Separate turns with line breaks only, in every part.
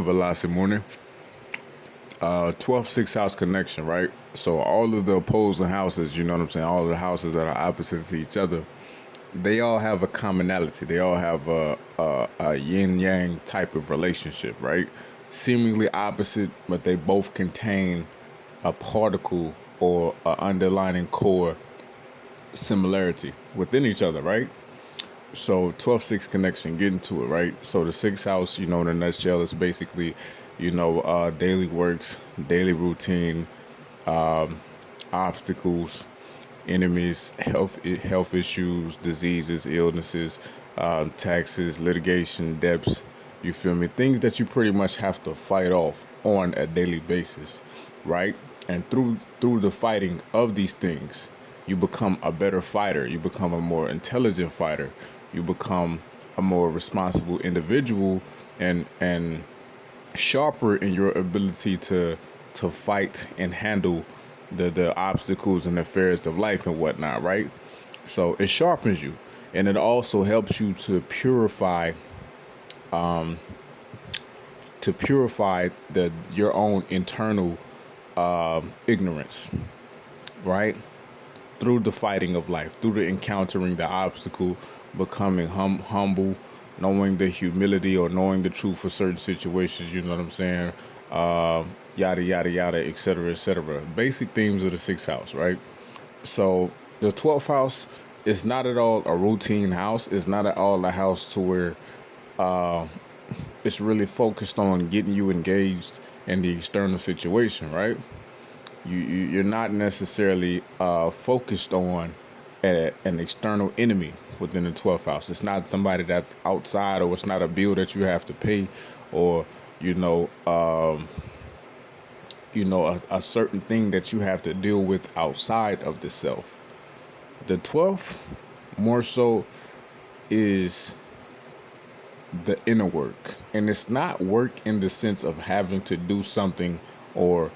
Velocity morning. 12th sixth house connection, right? So all of the opposing houses, you know what I'm saying? All of the houses that are opposite to each other, they all have a commonality. They all have a yin yang type of relationship, right? Seemingly opposite, but they both contain a particle or a underlying core similarity within each other, right? So 12-6 connection, get into it, right? So the sixth house, in a nutshell, is basically, daily works, daily routine, obstacles, enemies, health issues, diseases, illnesses, taxes, litigation, debts. You feel me? Things that you pretty much have to fight off on a daily basis, right? And through the fighting of these things, you become a better fighter. You become a more intelligent fighter. You become a more responsible individual and sharper in your ability to fight and handle the obstacles and affairs of life and whatnot, right? So it sharpens you, and it also helps you to purify the your own internal ignorance, right? Through the fighting of life, through the encountering the obstacle, becoming humble, knowing the humility or knowing the truth for certain situations, you know what I'm saying? Yada, yada, yada, etc., etc. Basic themes of the sixth house, right? So the 12th house is not at all a routine house. It's not at all a house to where it's really focused on getting you engaged in the external situation, right? You're not necessarily focused on an external enemy within the 12th house. It's not somebody that's outside, or it's not a bill that you have to pay, or a certain thing that you have to deal with outside of the self. The 12th more so is the inner work, and it's not work in the sense of having to do something or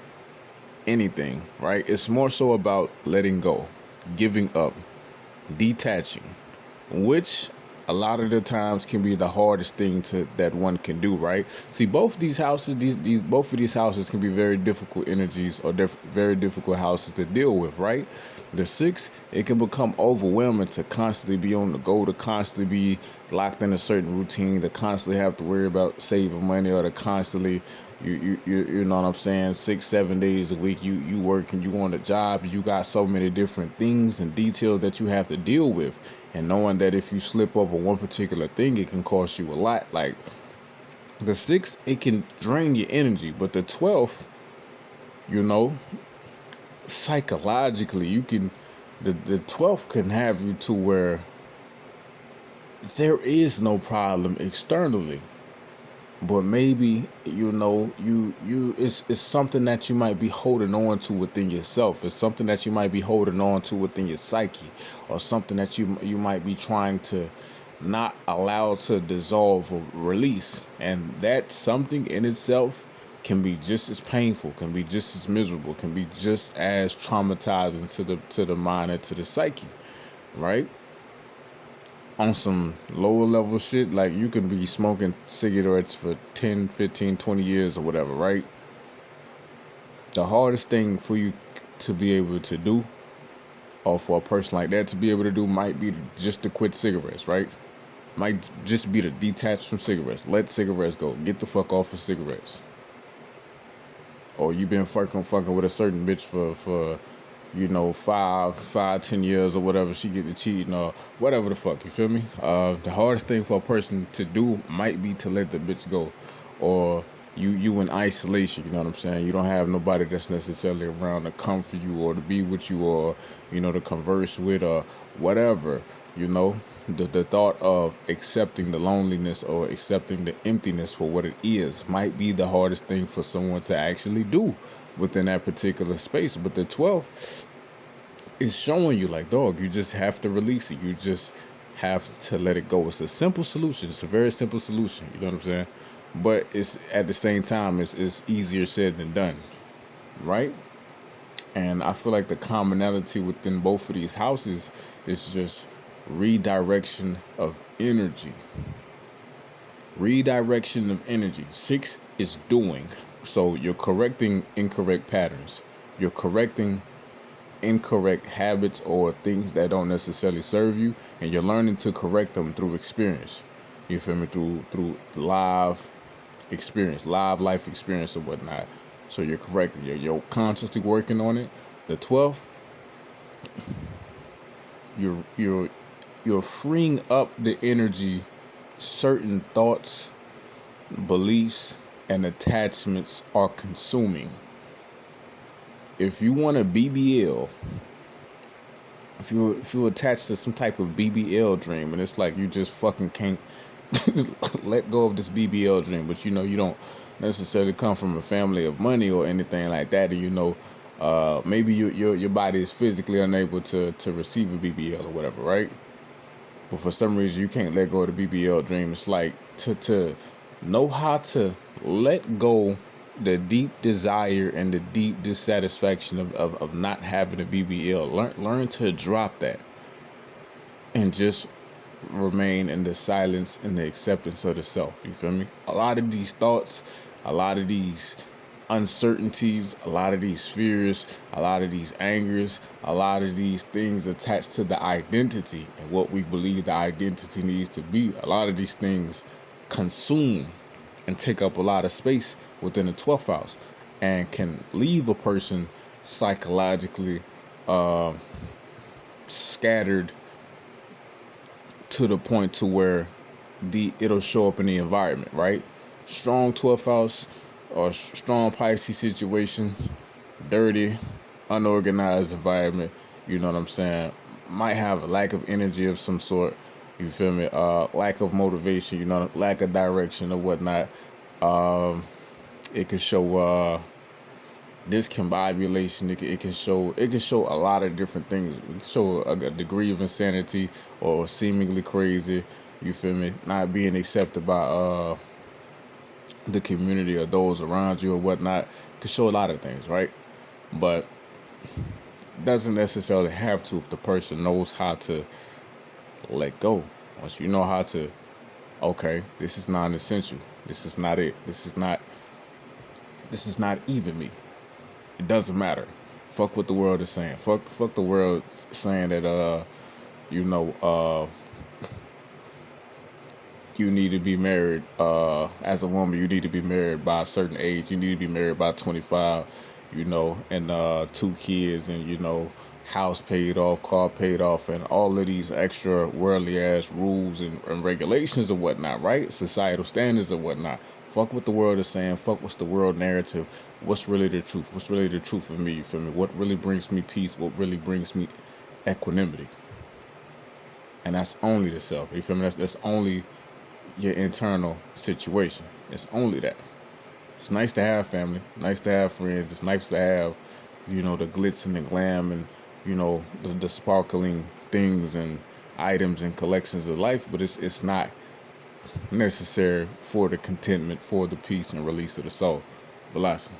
anything, right? It's more so about letting go, giving up, detaching, which a lot of the times can be the hardest thing to that one can do, right? See, both these houses, these both of these houses can be very difficult energies or very difficult houses to deal with, right? The six, it can become overwhelming to constantly be on the go, to constantly be locked in a certain routine, to constantly have to worry about saving money, or to constantly you know what I'm saying, 6-7 days a week you work and you on a job, and you got so many different things and details that you have to deal with, and knowing that if you slip up on one particular thing, it can cost you a lot. Like the six, it can drain your energy, but the 12th, you know, psychologically, you can the 12th can have you to where there is no problem externally, but maybe it's something that you might be holding on to within yourself. It's something that you might be holding on to within your psyche, or something that you might be trying to not allow to dissolve or release, and that something in itself can be just as painful, can be just as miserable, can be just as traumatizing to the mind and to the psyche, right? On some lower level shit, like you can be smoking cigarettes for 10, 15, 20 years or whatever, right? The hardest thing for you to be able to do, or for a person like that to be able to do, might be just to quit cigarettes, right? Might just be to detach from cigarettes. Let cigarettes go. Get the fuck off of cigarettes. Or you've been fucking with a certain bitch for 5, 10 years or whatever. She get to cheating or whatever the fuck. You feel me? The hardest thing for a person to do might be to let the bitch go, or you in isolation. You know what I'm saying? You don't have nobody that's necessarily around to comfort you or to be with you, or to converse with, or whatever. The thought of accepting the loneliness or accepting the emptiness for what it is might be the hardest thing for someone to actually do within that particular space. But the 12th is showing you, like, dog, you just have to release it. You just have to let it go. It's a simple solution. It's a very simple solution. You know what I'm saying? But it's at the same time, it's easier said than done, right? And I feel like the commonality within both of these houses is just redirection of energy. Redirection of energy. 6 is doing. So you're correcting incorrect patterns. You're correcting incorrect habits or things that don't necessarily serve you, and you're learning to correct them through experience. You feel me? Through live experience, live life experience or whatnot. So you're correcting. You're consciously working on it. The 12th, you're freeing up the energy. Certain thoughts, beliefs, and attachments are consuming. If you want a BBL, if you attach to some type of BBL dream, and it's like you just fucking can't let go of this BBL dream, but you know you don't necessarily come from a family of money or anything like that, or you know, maybe your body is physically unable to receive a BBL or whatever, right? But for some reason you can't let go of the BBL dream. It's like to know how to let go the deep desire and the deep dissatisfaction of not having a BBL. Learn to drop that and just remain in the silence and the acceptance of the self. You feel me? A lot of these thoughts, a lot of these uncertainties, a lot of these fears, a lot of these angers, a lot of these things attached to the identity and what we believe the identity needs to be. A lot of these things consume and take up a lot of space within the 12th house and can leave a person psychologically scattered to the point to where it'll show up in the environment, right? Strong 12th house or strong Pisces situation, dirty, unorganized environment, you know what I'm saying, might have a lack of energy of some sort, you feel me, lack of motivation, you know, lack of direction or whatnot. It could show discombobulation. It can show a lot of different things. It can show a degree of insanity or seemingly crazy, you feel me, not being accepted by the community or those around you or whatnot. It can show a lot of things, right? But doesn't necessarily have to if the person knows how to let go. Once you know how to, okay, this is non-essential. This is not it. This is not even me. It doesn't matter. Fuck what the world is saying. Fuck the world saying that you know, you need to be married as a woman. You need to be married by a certain age. You need to be married by 25. You know, and 2 kids, and you know, house paid off, car paid off, and all of these extra worldly ass rules and regulations and whatnot, right? Societal standards and whatnot. Fuck what the world is saying. Fuck what's the world narrative. What's really the truth? What's really the truth of me? You feel me? What really brings me peace? What really brings me equanimity? And that's only the self. You feel me? That's only your internal situation. It's only that. It's nice to have family, nice to have friends. It's nice to have, you know, the glitz and the glam and, you know, the sparkling things and items and collections of life. But it's not necessary for the contentment, for the peace and release of the soul. Velocity.